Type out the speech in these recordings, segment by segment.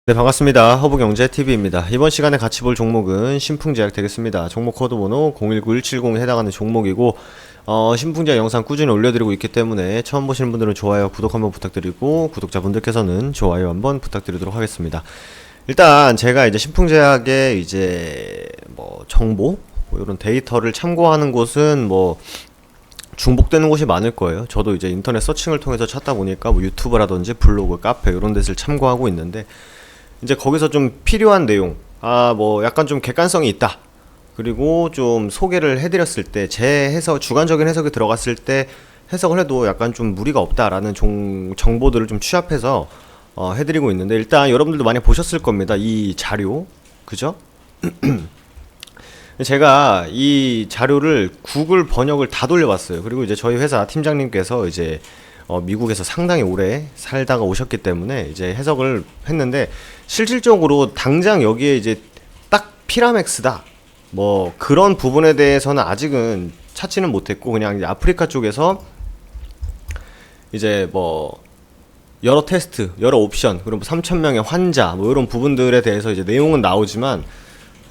네, 반갑습니다. 허브경제TV입니다. 이번 시간에 같이 볼 종목은 신풍제약 되겠습니다. 종목 코드 번호 019170에 해당하는 종목이고, 신풍제약 영상 꾸준히 올려드리고 있기 때문에 처음 보시는 분들은 좋아요, 구독 한번 부탁드리고, 구독자분들께서는 좋아요 한번 부탁드리도록 하겠습니다. 일단 제가 이제 신풍제약의 이제 정보, 이런 데이터를 참고하는 곳은 중복되는 곳이 많을 거예요. 저도 이제 인터넷 서칭을 통해서 찾다 보니까 유튜브라든지 블로그, 카페 이런 데를 참고하고 있는데, 이제 거기서 좀 필요한 내용, 약간 좀 객관성이 있다, 그리고 좀 소개를 해드렸을 때, 제 해석, 주관적인 해석이 들어갔을 때 해석을 해도 약간 좀 무리가 없다라는 정보들을 좀 취합해서 해드리고 있는데, 일단 여러분들도 많이 보셨을 겁니다. 이 자료, 그죠? 제가 이 자료를 구글 번역을 다 돌려봤어요. 그리고 이제 저희 회사 팀장님께서 이제 미국에서 상당히 오래 살다가 오셨기 때문에 이제 해석을 했는데, 실질적으로 당장 여기에 이제 딱 피라맥스다 그런 부분에 대해서는 아직은 찾지는 못했고, 그냥 이제 아프리카 쪽에서 이제 여러 테스트, 여러 옵션, 그리고 3,000명의 환자 이런 부분들에 대해서 이제 내용은 나오지만,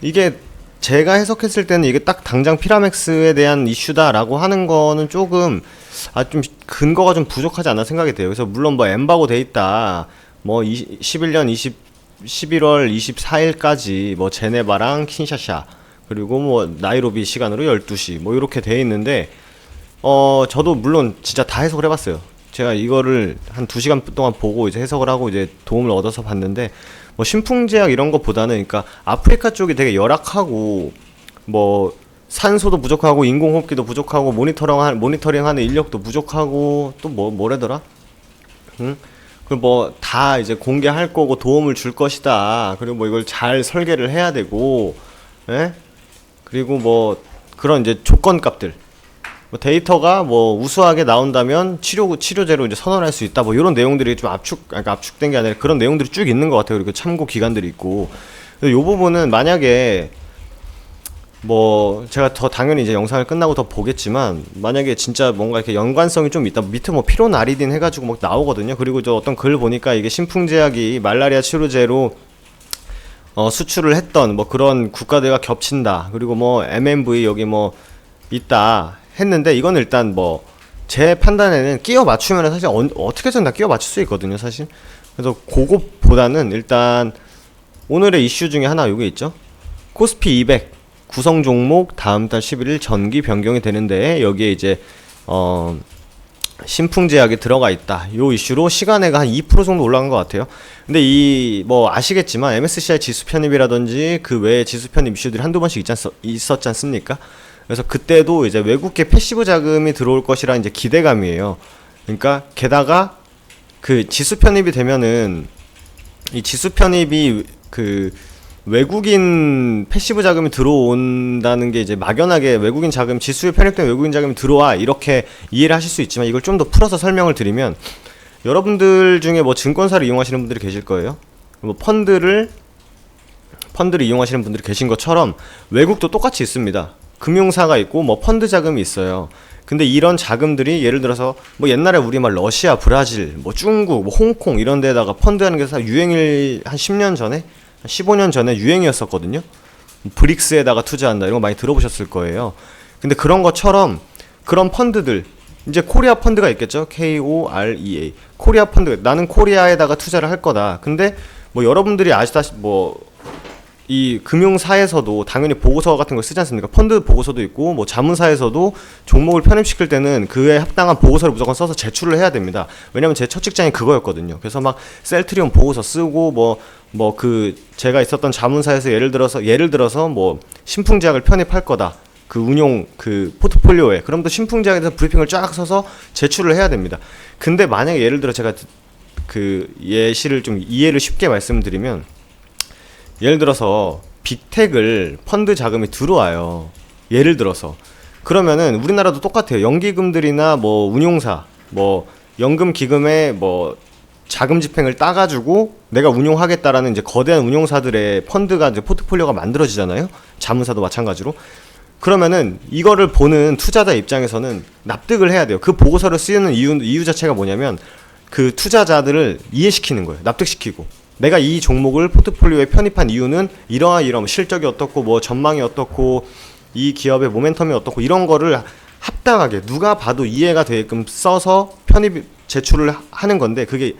이게 제가 해석했을 때는 이게 딱 당장 피라맥스에 대한 이슈다라고 하는 거는 조금 좀 근거가 좀 부족하지 않나 생각이 돼요. 그래서 물론 엠바고 돼 있다, 11년 11월 24일까지 제네바랑 킨샤샤, 그리고 나이로비 시간으로 12시 이렇게 돼 있는데, 저도 물론 진짜 다 해석을 해봤어요. 제가 이거를 한 2시간 동안 보고 이제 해석을 하고 이제 도움을 얻어서 봤는데, 신풍제약 이런 것보다는, 그러니까 아프리카 쪽이 되게 열악하고 산소도 부족하고 인공호흡기도 부족하고 모니터링하는 인력도 부족하고 또 뭐래더라? 응? 다 이제 공개할 거고 도움을 줄 것이다. 그리고 이걸 잘 설계를 해야 되고, 예? 그리고 그런 이제 조건값들, 데이터가 우수하게 나온다면 치료제로 이제 선언할 수 있다, 이런 내용들이 좀 압축된 게 아니라 그런 내용들이 쭉 있는 것 같아요. 그리고 참고 기관들이 있고, 이 부분은 만약에 제가 더 당연히 이제 영상을 끝나고 더 보겠지만, 만약에 진짜 뭔가 이렇게 연관성이 좀 있다, 밑에 피로나리딘 해가지고 나오거든요. 그리고 저 어떤 글 보니까 이게 신풍제약이 말라리아 치료제로 수출을 했던 그런 국가들과 겹친다, 그리고 MMV 여기 있다 했는데, 이건 일단 제 판단에는 끼워 맞추면 사실 어떻게든 다 끼워 맞출 수 있거든요, 사실. 그래서 그것보다는 일단 오늘의 이슈 중에 하나 요게 있죠. 코스피 200 구성 종목 다음 달 11일 전기 변경이 되는데, 여기에 이제 신풍제약이 들어가 있다, 요 이슈로 시간에가 한 2% 정도 올라간 것 같아요. 근데 아시겠지만 MSCI 지수 편입이라든지 그 외에 지수 편입 이슈들이 한두 번씩 있었지 않습니까? 그래서 그때도 이제 외국계 패시브 자금이 들어올 것이라 이제 기대감이에요. 그러니까 게다가 그 지수 편입이 되면은, 이 지수 편입이 외국인 패시브 자금이 들어온다는 게 이제 막연하게 외국인 자금, 지수에 편입된 외국인 자금이 들어와, 이렇게 이해를 하실 수 있지만, 이걸 좀 더 풀어서 설명을 드리면, 여러분들 중에 증권사를 이용하시는 분들이 계실 거예요. 펀드를 이용하시는 분들이 계신 것처럼 외국도 똑같이 있습니다. 금융사가 있고 펀드 자금이 있어요. 근데 이런 자금들이 예를 들어서 옛날에 우리 러시아, 브라질, 중국, 홍콩 이런 데다가 펀드하는 게 유행일 한 10년 전에, 15년 전에 유행이었었거든요. 브릭스에다가 투자한다, 이런 거 많이 들어보셨을 거예요. 근데 그런 것처럼 그런 펀드들, 이제 코리아 펀드가 있겠죠. KOREA. 코리아 펀드, 나는 코리아에다가 투자를 할 거다. 근데 여러분들이 아시다시피 이 금융사에서도 당연히 보고서 같은 걸 쓰지 않습니까? 펀드 보고서도 있고, 자문사에서도 종목을 편입시킬 때는 그에 합당한 보고서를 무조건 써서 제출을 해야 됩니다. 왜냐면 제 첫 직장이 그거였거든요. 그래서 셀트리온 보고서 쓰고, 제가 있었던 자문사에서 예를 들어서 신풍제약을 편입할 거다, 포트폴리오에. 그럼 또 신풍제약에 대해서 브리핑을 쫙 써서 제출을 해야 됩니다. 근데 만약에 예를 들어 제가 예시를 좀 이해를 쉽게 말씀드리면, 예를 들어서 빅텍을 펀드 자금이 들어와요. 예를 들어서. 그러면은 우리나라도 똑같아요. 연기금들이나 운용사, 연금 기금의 자금 집행을 따가지고 내가 운용하겠다라는 이제 거대한 운용사들의 펀드가 이제 포트폴리오가 만들어지잖아요. 자문사도 마찬가지로. 그러면은 이거를 보는 투자자 입장에서는 납득을 해야 돼요. 그 보고서를 쓰는 이유 자체가 뭐냐면, 그 투자자들을 이해시키는 거예요. 납득시키고. 내가 이 종목을 포트폴리오에 편입한 이유는 이러한 실적이 어떻고 뭐 전망이 어떻고 이 기업의 모멘텀이 어떻고 이런 거를 합당하게 누가 봐도 이해가 되게끔 써서 편입 제출을 하는 건데 그게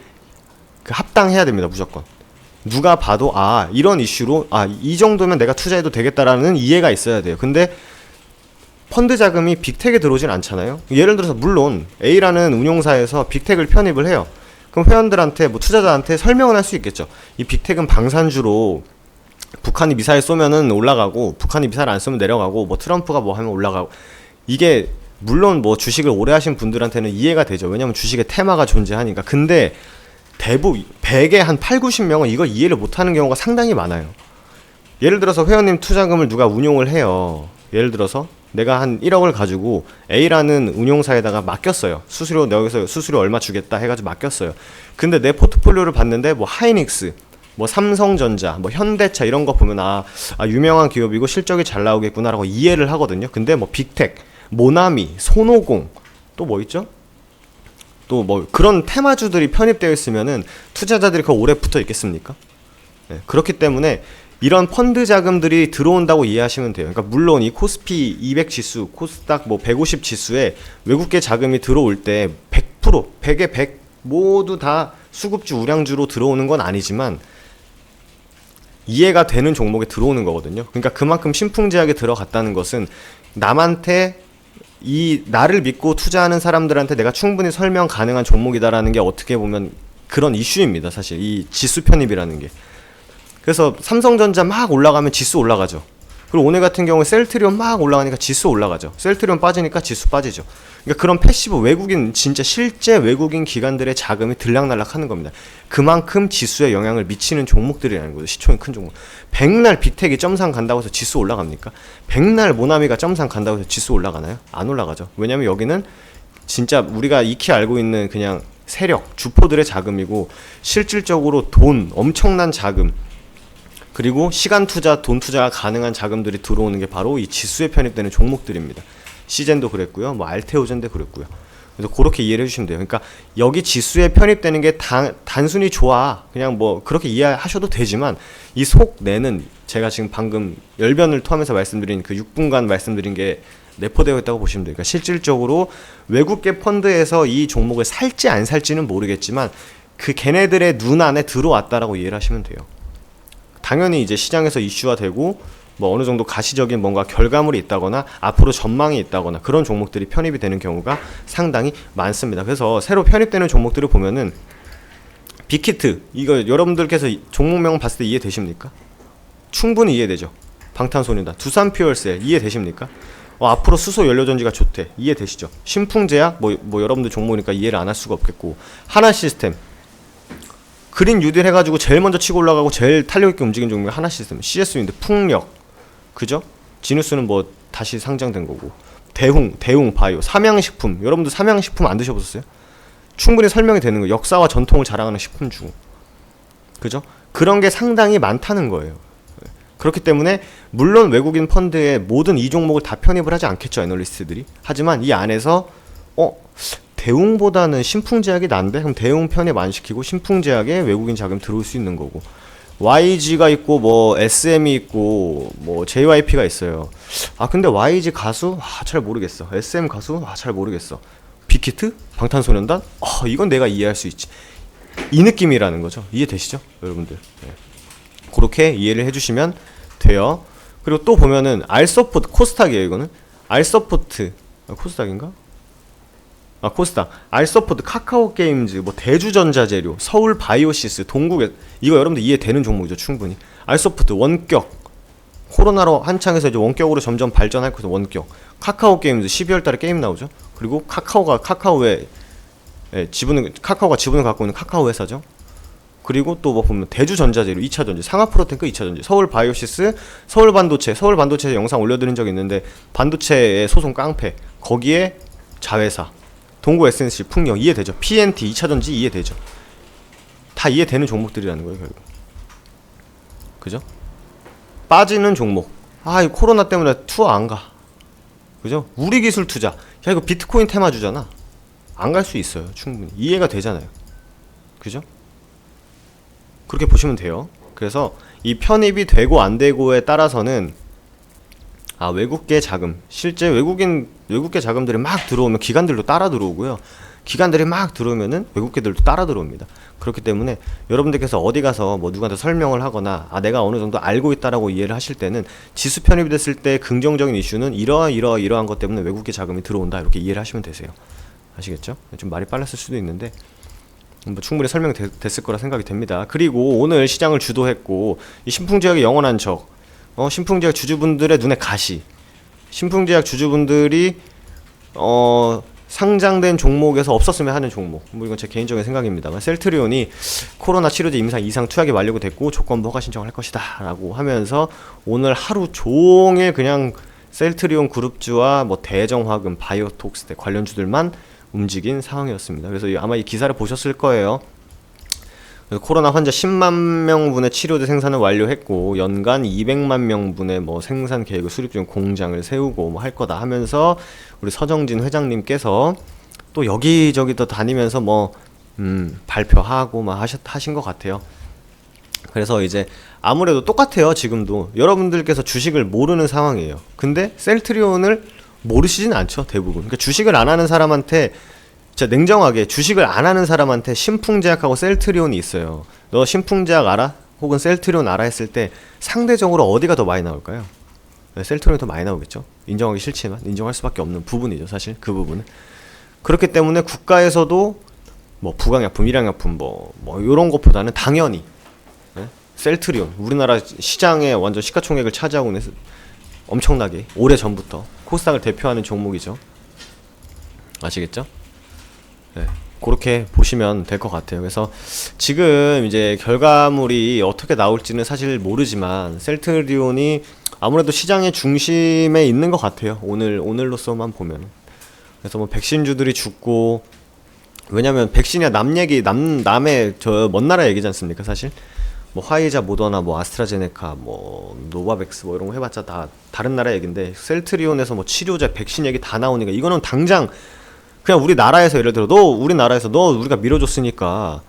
합당해야 됩니다. 무조건. 누가 봐도 이런 이슈로 이 정도면 내가 투자해도 되겠다라는 이해가 있어야 돼요. 근데 펀드 자금이 빅텍에 들어오진 않잖아요. 예를 들어서 물론 A라는 운용사에서 빅텍을 편입을 해요. 그럼 회원들한테 뭐 투자자한테 설명을 할 수 있겠죠. 이 빅텍은 방산주로 북한이 미사일 쏘면은 올라가고 북한이 미사일 안 쏘면 내려가고 뭐 트럼프가 뭐 하면 올라가고 이게 물론 뭐 주식을 오래 하신 분들한테는 이해가 되죠. 왜냐면 주식의 테마가 존재하니까. 근데 대부분 100에 한 8, 90명은 이걸 이해를 못하는 경우가 상당히 많아요. 예를 들어서 회원님 투자금을 누가 운용을 해요. 예를 들어서 내가 한 1억을 가지고 A라는 운용사에다가 맡겼어요. 수수료 여기서 수수료 얼마 주겠다 해가지고 맡겼어요. 근데 내 포트폴리오를 봤는데 뭐 하이닉스, 뭐 삼성전자, 뭐 현대차 이런 거 보면 유명한 기업이고 실적이 잘 나오겠구나라고 이해를 하거든요. 근데 뭐 빅텍, 모나미, 손오공 또 뭐 있죠? 또 뭐 그런 테마주들이 편입되어 있으면은 투자자들이 그 오래 붙어 있겠습니까? 네, 그렇기 때문에 이런 펀드 자금들이 들어온다고 이해하시면 돼요. 그러니까 물론 이 코스피 200 지수, 코스닥 뭐 150 지수에 외국계 자금이 들어올 때 100%, 100에 100 모두 다 수급주, 우량주로 들어오는 건 아니지만 이해가 되는 종목에 들어오는 거거든요. 그러니까 그만큼 신풍제약에 들어갔다는 것은 남한테 나를 믿고 투자하는 사람들한테 내가 충분히 설명 가능한 종목이다라는 게 어떻게 보면 그런 이슈입니다. 사실 이 지수 편입이라는 게. 그래서 삼성전자 막 올라가면 지수 올라가죠. 그리고 오늘 같은 경우에 셀트리온 막 올라가니까 지수 올라가죠. 셀트리온 빠지니까 지수 빠지죠. 그러니까 그런 패시브 외국인 진짜 실제 외국인 기관들의 자금이 들락날락 하는 겁니다. 그만큼 지수에 영향을 미치는 종목들이라는 거죠. 시총이 큰 종목. 백날 빅텍이 점상 간다고 해서 지수 올라갑니까? 백날 모나미가 점상 간다고 해서 지수 올라가나요? 안 올라가죠. 왜냐면 여기는 진짜 우리가 익히 알고 있는 그냥 세력, 주포들의 자금이고 실질적으로 돈, 엄청난 자금 그리고 시간 투자, 돈 투자가 가능한 자금들이 들어오는 게 바로 이 지수에 편입되는 종목들입니다. 시젠도 그랬고요. 뭐 알테오젠도 그랬고요. 그래서 그렇게 이해를 해주시면 돼요. 그러니까 여기 지수에 편입되는 게 단순히 좋아. 그냥 뭐 그렇게 이해하셔도 되지만 이 속내는 제가 지금 방금 열변을 토하면서 말씀드린 그 6분간 말씀드린 게 내포되어 있다고 보시면 돼요. 그러니까 실질적으로 외국계 펀드에서 이 종목을 살지 안 살지는 모르겠지만 그 걔네들의 눈 안에 들어왔다라고 이해를 하시면 돼요. 당연히 이제 시장에서 이슈화 되고 뭐 어느 정도 가시적인 뭔가 결과물이 있다거나 앞으로 전망이 있다거나 그런 종목들이 편입이 되는 경우가 상당히 많습니다. 그래서 새로 편입되는 종목들을 보면은 빅히트 이거 여러분들께서 종목명 봤을 때 이해되십니까? 충분히 이해되죠. 방탄소년단, 두산퓨얼셀 이해되십니까? 앞으로 수소 연료전지가 좋대 이해되시죠? 신풍제약 뭐 여러분들 종목이니까 이해를 안 할 수가 없겠고 하나시스템 그린 뉴딜 해가지고 제일 먼저 치고 올라가고 제일 탄력있게 움직인 종목이 하나시스템, CS인데 풍력, 그죠? 지누스는 뭐 다시 상장된 거고 대웅 바이오, 삼양식품 여러분들 삼양식품 안 드셔보셨어요? 충분히 설명이 되는 거예요. 역사와 전통을 자랑하는 식품주, 그죠? 그런 게 상당히 많다는 거예요. 그렇기 때문에 물론 외국인 펀드에 모든 이 종목을 다 편입을 하지 않겠죠, 애널리스트들이. 하지만 이 안에서 대웅보다는 신풍제약이 난데? 그럼 대웅 편입 안 시키고 신풍제약에 외국인 자금 들어올 수 있는 거고 YG가 있고 뭐 SM이 있고 뭐 JYP가 있어요. 근데 YG 가수? 잘 모르겠어. SM 가수? 잘 모르겠어. 빅히트? 방탄소년단? 이건 내가 이해할 수 있지. 이 느낌이라는 거죠. 이해되시죠? 여러분들. 네. 그렇게 이해를 해주시면 돼요. 그리고 또 보면은 알서포트, 코스닥이에요 이거는. 알서포트, 코스닥인가? 코스닥, 알서포트, 카카오게임즈, 뭐 대주전자재료, 서울바이오시스, 동국에 이거 여러분들 이해되는 종목이죠 충분히. 알서포트, 원격, 코로나로 한창에서 이제 원격으로 점점 발전할 거죠. 원격, 카카오게임즈 12월달에 게임 나오죠. 그리고 카카오가 지분을 갖고 있는 카카오 회사죠. 그리고 또 뭐 보면 대주전자재료 2차전지, 상하프로테크 2차전지, 서울바이오시스, 서울반도체 영상 올려드린 적이 있는데 반도체의 소송 깡패, 거기에 자회사, 동구 SNC, 풍력 이해되죠? PNT 2차전지 이해되죠? 다 이해되는 종목들이라는 거예요 결국. 그죠? 빠지는 종목, 이 코로나 때문에 투어 안 가. 그죠? 우리기술 투자, 야 이거 비트코인 테마주잖아. 안 갈 수 있어요 충분히. 이해가 되잖아요. 그죠? 그렇게 보시면 돼요. 그래서 이 편입이 되고 안 되고에 따라서는 외국계 자금, 실제 외국계 자금들이 막 들어오면 기관들도 따라 들어오고요. 기관들이 막 들어오면은 외국계들도 따라 들어옵니다. 그렇기 때문에 여러분들께서 어디 가서 뭐 누구한테 설명을 하거나 내가 어느 정도 알고 있다라고 이해를 하실 때는 지수 편입이 됐을 때 긍정적인 이슈는 이러한 것 때문에 외국계 자금이 들어온다, 이렇게 이해를 하시면 되세요. 아시겠죠? 좀 말이 빨랐을 수도 있는데 뭐 충분히 설명됐을 거라 생각이 됩니다. 그리고 오늘 시장을 주도했고 이 신풍제약의 영원한 적, 신풍제약 주주분들의 눈에 가시, 신풍제약 주주분들이 상장된 종목에서 없었으면 하는 종목, 뭐 이건 제 개인적인 생각입니다만, 셀트리온이 코로나 치료제 임상 이상 투약이 완료가 됐고 조건부 허가 신청을 할 것이다 라고 하면서 오늘 하루 종일 그냥 셀트리온 그룹주와 뭐 대정화금, 바이오톡스 관련주들만 움직인 상황이었습니다. 그래서 아마 이 기사를 보셨을 거예요. 코로나 환자 10만 명분의 치료제 생산을 완료했고 연간 200만 명분의 뭐 생산 계획을 수립 중 공장을 세우고 뭐 할 거다 하면서 우리 서정진 회장님께서 또 여기저기 또 다니면서 뭐 발표하고 막 하신 것 같아요. 그래서 이제 아무래도 똑같아요. 지금도 여러분들께서 주식을 모르는 상황이에요. 근데 셀트리온을 모르시진 않죠, 대부분. 그러니까 주식을 안 하는 사람한테, 진짜 냉정하게 주식을 안 하는 사람한테 신풍제약하고 셀트리온이 있어요. 너 신풍제약 알아? 혹은 셀트리온 알아? 했을 때 상대적으로 어디가 더 많이 나올까요? 셀트리온이 더 많이 나오겠죠. 인정하기 싫지만 인정할 수밖에 없는 부분이죠, 사실 그 부분은. 그렇기 때문에 국가에서도 뭐 부강약품, 일양약품 뭐 이런 것보다는 당연히 셀트리온, 우리나라 시장에 완전 시가총액을 차지하고 있는, 엄청나게 오래 전부터 코스닥을 대표하는 종목이죠. 아시겠죠? 네, 그렇게 보시면 될 것 같아요. 그래서 지금 이제 결과물이 어떻게 나올지는 사실 모르지만 셀트리온이 아무래도 시장의 중심에 있는 것 같아요. 오늘로서만 보면. 그래서 뭐 백신주들이 죽고, 왜냐면 백신이야 남의 저 먼 나라 얘기지 않습니까? 사실 뭐 화이자, 모더나, 뭐 아스트라제네카, 뭐 노바백스 뭐 이런 거 해봤자 다 다른 나라 얘긴데, 셀트리온에서 뭐 치료제, 백신 얘기 다 나오니까 이거는 당장 그냥 우리나라에서, 예를 들어 우리나라에서 우리가 밀어줬으니까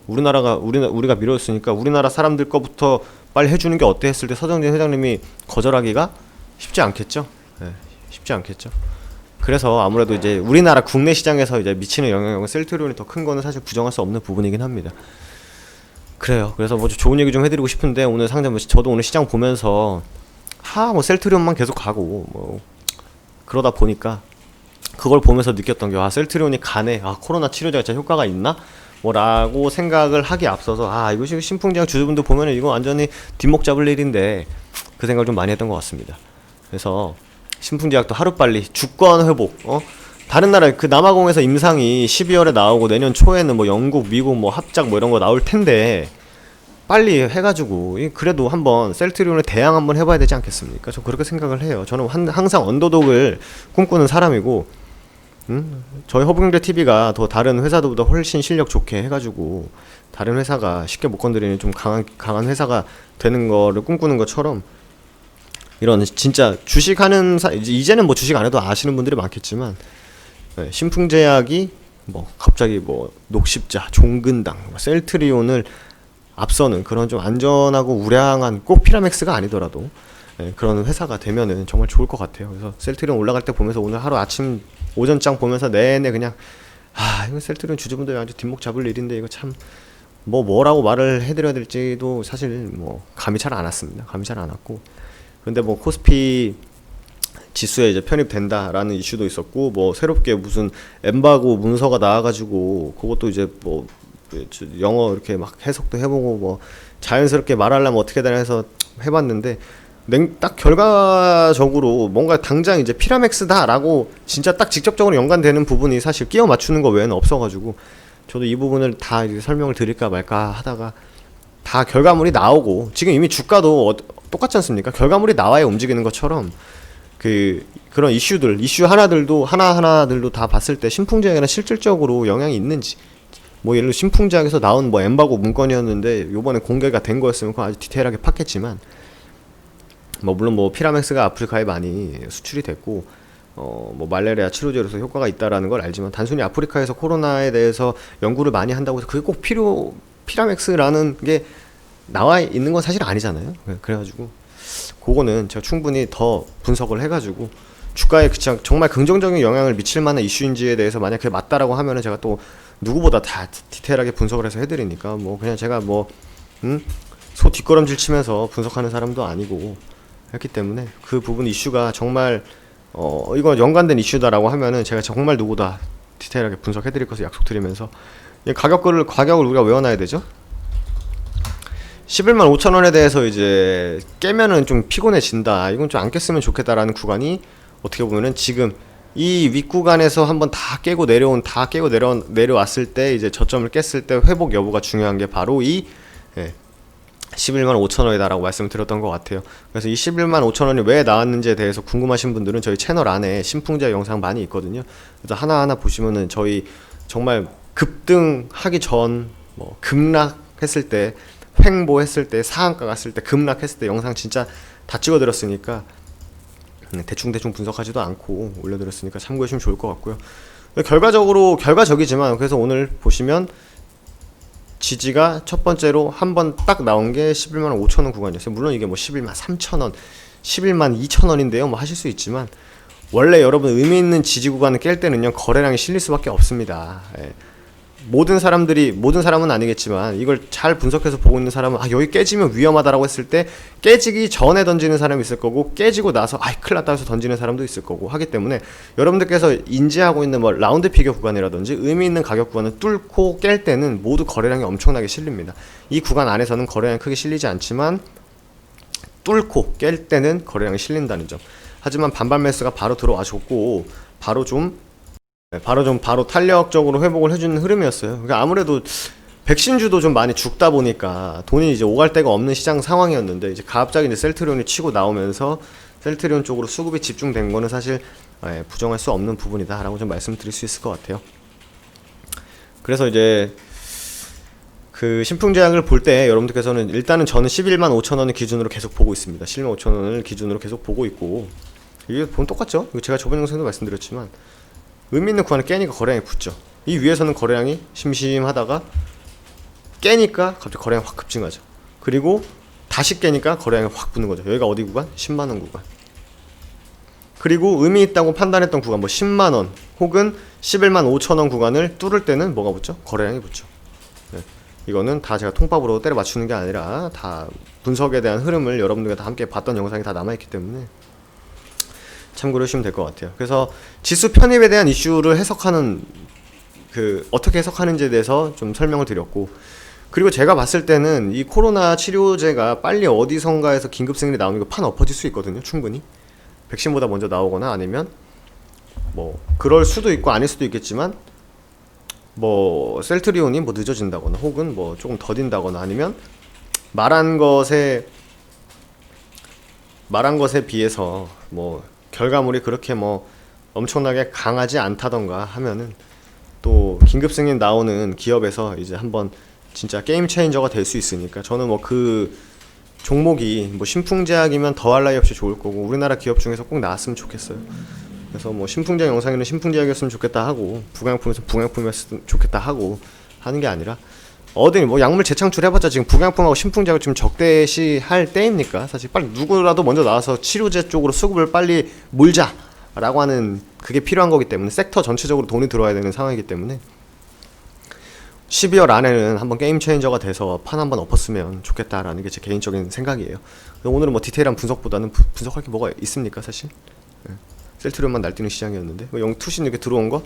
우리가 밀어줬으니까 우리나라 사람들 거부터 빨리 해주는 게 어때 했을 때 서정진 회장님이 거절하기가 쉽지 않겠죠. 네, 쉽지 않겠죠. 그래서 아무래도 이제 우리나라 국내 시장에서 이제 미치는 영향은 셀트리온이 더 큰 거는 사실 부정할 수 없는 부분이긴 합니다. 그래요. 그래서 뭐 좋은 얘기 좀 해드리고 싶은데, 오늘 상장, 저도 오늘 시장 보면서 뭐 셀트리온만 계속 가고 뭐 그러다 보니까 그걸 보면서 느꼈던 게, 셀트리온이 가네, 코로나 치료제가 진짜 효과가 있나? 라고 생각을 하기 앞서서, 이거 신풍제약 주주분들 보면은 이거 완전히 뒷목 잡을 일인데, 그 생각을 좀 많이 했던 것 같습니다. 그래서 신풍제약도 하루빨리 주권 회복, 다른 나라 그 남아공에서 임상이 12월에 나오고 내년 초에는 뭐 영국, 미국 뭐 합작 뭐 이런 거 나올 텐데, 빨리 해가지고 그래도 한번 셀트리온을 대항 한번 해봐야 되지 않겠습니까? 저 그렇게 생각을 해요. 저는 항상 언더독을 꿈꾸는 사람이고, 저희 허브경제 TV가 더 다른 회사들보다 훨씬 실력 좋게 해가지고 다른 회사가 쉽게 못 건드리는 좀 강한 회사가 되는 거를 꿈꾸는 것처럼, 이런 진짜 주식하는 이제는 뭐 주식 안 해도 아시는 분들이 많겠지만, 신풍제약이 뭐 갑자기 뭐 녹십자, 종근당, 셀트리온을 앞서는 그런 좀 안전하고 우량한, 꼭 피라맥스가 아니더라도 그런 회사가 되면은 정말 좋을 것 같아요. 그래서 셀트리온 올라갈 때 보면서 오늘 하루 아침 오전장 보면서 내내 그냥 이거 셀트리온 주주분들이 아주 뒷목 잡을 일인데, 이거 참 뭐라고 말을 해드려야 될지도 사실 뭐 감이 잘 안 왔습니다. 감이 잘 안 왔고, 근데 뭐 코스피 지수에 이제 편입된다라는 이슈도 있었고, 뭐 새롭게 무슨 엠바고 문서가 나와가지고 그것도 이제 뭐 영어 이렇게 막 해석도 해보고 뭐 자연스럽게 말하려면 어떻게 되나 해서 해봤는데, 딱 결과적으로 뭔가 당장 이제 피라맥스다라고 진짜 딱 직접적으로 연관되는 부분이 사실 끼워 맞추는 거 외에는 없어가지고, 저도 이 부분을 다 설명을 드릴까 말까 하다가 다 결과물이 나오고, 지금 이미 주가도 똑같지 않습니까? 결과물이 나와야 움직이는 것처럼 그런 이슈 하나들도 다 봤을 때 신풍제약에는 실질적으로 영향이 있는지, 뭐 예를 들어 신풍제약에서 나온 뭐 엠바고 문건이었는데 요번에 공개가 된 거였으면 그거 아주 디테일하게 팠겠지만, 뭐 물론 뭐 피라맥스가 아프리카에 많이 수출이 됐고 뭐 말레리아 치료제로서 효과가 있다라는 걸 알지만, 단순히 아프리카에서 코로나에 대해서 연구를 많이 한다고 해서 그게 꼭 피라맥스라는 게 나와 있는 건 사실 아니잖아요. 그래가지고 그거는 제가 충분히 더 분석을 해가지고 주가에 그냥 정말 긍정적인 영향을 미칠 만한 이슈인지에 대해서 만약 그게 맞다라고 하면은 제가 또 누구보다 다 디테일하게 분석을 해서 해드리니까 뭐 그냥 제가 뭐 소 뒷걸음질 치면서 분석하는 사람도 아니고 했기 때문에 그 부분 이슈가 정말 이거 연관된 이슈다라고 하면은 제가 정말 누구보다 디테일하게 분석해드릴 것을 약속드리면서 가격을 우리가 외워놔야 되죠. 11만 5천 원에 대해서 이제 깨면은 좀 피곤해진다. 이건 좀 안 깼으면 좋겠다라는 구간이 어떻게 보면은 지금 이 윗구간에서 한번 다 깨고 내려왔을 때 이제 저점을 깼을 때 회복 여부가 중요한 게 바로 이 11만 5천 원이다라고 말씀을 드렸던 것 같아요. 그래서 이 11만 5천 원이 왜 나왔는지에 대해서 궁금하신 분들은 저희 채널 안에 신풍제 영상 많이 있거든요. 그래서 하나하나 보시면은 저희 정말 급등하기 전, 뭐 급락했을 때, 횡보했을 때, 상한가 갔을 때, 급락했을 때 영상 진짜 다 찍어드렸으니까 대충 분석하지도 않고 올려드렸으니까 참고해주시면 좋을 것 같고요. 결과적이지만 그래서 오늘 보시면 지지가 첫 번째로 한번 딱 나온 게 11만 5천 원 구간이었어요. 물론 이게 뭐 11만 3천 원, 11만 2천 원인데요. 뭐 하실 수 있지만 원래 여러분 의미 있는 지지 구간을 깰 때는요 거래량이 실릴 수밖에 없습니다. 모든 사람은 아니겠지만 이걸 잘 분석해서 보고 있는 사람은 여기 깨지면 위험하다라고 했을 때 깨지기 전에 던지는 사람이 있을 거고 깨지고 나서 큰일 났다 해서 던지는 사람도 있을 거고 하기 때문에 여러분들께서 인지하고 있는 뭐 라운드 피겨 구간이라든지 의미 있는 가격 구간을 뚫고 깰 때는 모두 거래량이 엄청나게 실립니다. 이 구간 안에서는 거래량이 크게 실리지 않지만 뚫고 깰 때는 거래량이 실린다는 점. 하지만 반발 매수가 바로 들어와줬고 바로 탄력적으로 회복을 해주는 흐름이었어요. 그러니까 아무래도 백신주도 좀 많이 죽다 보니까 돈이 이제 오갈 데가 없는 시장 상황이었는데 이제 갑자기 이제 셀트리온이 치고 나오면서 셀트리온 쪽으로 수급이 집중된 거는 사실 부정할 수 없는 부분이다라고 좀 말씀드릴 수 있을 것 같아요. 그래서 이제 그 신풍제약을 볼 때 여러분들께서는 일단은 저는 11만 5천 원을 기준으로 계속 보고 있습니다. 11만 5천 원을 기준으로 계속 보고 있고 이게 보면 똑같죠? 제가 저번 영상에도 말씀드렸지만 의미 있는 구간을 깨니까 거래량이 붙죠. 이 위에서는 거래량이 심심하다가 깨니까 갑자기 거래량이 확 급증하죠. 그리고 다시 깨니까 거래량이 확 붙는 거죠. 여기가 어디 구간? 10만원 구간. 그리고 의미 있다고 판단했던 구간 뭐 10만원 혹은 11만 5천원 구간을 뚫을 때는 뭐가 붙죠? 거래량이 붙죠. 이거는 다 제가 통밥으로 때려 맞추는 게 아니라 다 분석에 대한 흐름을 여러분들과 다 함께 봤던 영상이 다 남아있기 때문에 참고를 하시면 될 것 같아요. 그래서 지수 편입에 대한 이슈를 해석하는 어떻게 해석하는지에 대해서 좀 설명을 드렸고, 그리고 제가 봤을 때는 이 코로나 치료제가 빨리 어디선가에서 긴급 승인이 나오면 이거 판 엎어질 수 있거든요. 충분히 백신보다 먼저 나오거나 아니면 뭐 그럴 수도 있고 아닐 수도 있겠지만 뭐 셀트리온이 뭐 늦어진다거나 혹은 뭐 조금 더딘다거나 아니면 말한 것에 비해서 뭐 결과물이 그렇게 뭐 엄청나게 강하지 않다던가 하면은 또 긴급 승인 나오는 기업에서 이제 한번 진짜 게임 체인저가 될 수 있으니까 저는 뭐 그 종목이 뭐 신풍제약이면 더할 나위 없이 좋을 거고 우리나라 기업 중에서 꼭 나왔으면 좋겠어요. 그래서 뭐 신풍제약 영상에는 신풍제약이었으면 좋겠다 하고 부강약품에서 부강약품이었으면 좋겠다 하고 하는 게 아니라 어디 뭐 약물 재창출 해봤자 지금 부강약품하고 신풍제약을 지금 적대시할 때입니까? 사실 빨리 누구라도 먼저 나와서 치료제 쪽으로 수급을 빨리 몰자라고 하는 그게 필요한 거기 때문에 섹터 전체적으로 돈이 들어와야 되는 상황이기 때문에 12월 안에는 한번 게임 체인저가 돼서 판 한번 엎었으면 좋겠다라는 게 제 개인적인 생각이에요. 오늘은 뭐 디테일한 분석보다는 분석할 게 뭐가 있습니까 사실? 셀트리온만 날뛰는 시장이었는데 뭐 투신 이렇게 들어온 거,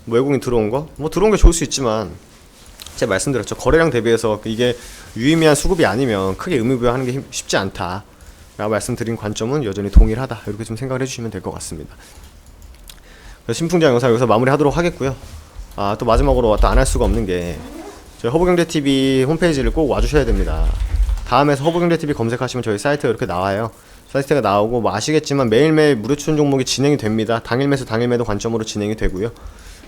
뭐 외국인 들어온 거, 뭐 들어온 게 좋을 수 있지만 제가 말씀드렸죠. 거래량 대비해서 이게 유의미한 수급이 아니면 크게 의미부여하는 게 쉽지 않다 라고 말씀드린 관점은 여전히 동일하다 이렇게 좀 생각을 해주시면 될 것 같습니다. 그래서 신풍제약 영상 여기서 마무리하도록 하겠고요. 또 마지막으로 또 안 할 수가 없는 게 저희 허브경제TV 홈페이지를 꼭 와주셔야 됩니다. 다음에서 허브경제TV 검색하시면 저희 사이트가 이렇게 나와요. 사이트가 나오고 뭐 아시겠지만 매일매일 무료 추천 종목이 진행이 됩니다. 당일 매수 당일 매도 관점으로 진행이 되고요.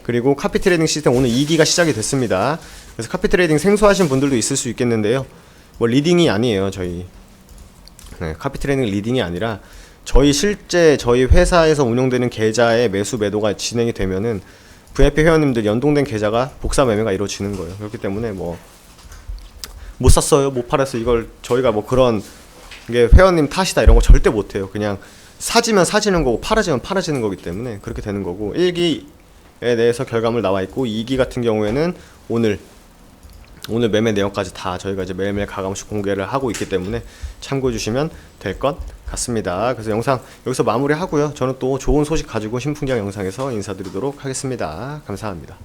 그리고 카피트레이딩 시스템 오늘 2기가 시작이 됐습니다. 그래서 카피트레이딩 생소하신 분들도 있을 수 있겠는데요. 뭐 리딩이 아니에요. 저희 카피트레이딩 리딩이 아니라 실제 저희 회사에서 운영되는 계좌의 매수 매도가 진행이 되면은 VIP 회원님들 연동된 계좌가 복사 매매가 이루어지는 거예요. 그렇기 때문에 뭐 못 샀어요, 못 팔았어요, 이걸 저희가 뭐 그런 게 회원님 탓이다 이런 거 절대 못 해요. 그냥 사지면 사지는 거고 팔아지면 팔아지는 거기 때문에 그렇게 되는 거고, 1기에 대해서 결과물 나와 있고 2기 같은 경우에는 오늘 매매 내역까지 다 저희가 이제 매일매일 가감없이 공개를 하고 있기 때문에 참고해 주시면 될 것 같습니다. 그래서 영상 여기서 마무리 하고요. 저는 또 좋은 소식 가지고 신풍장 영상에서 인사드리도록 하겠습니다. 감사합니다.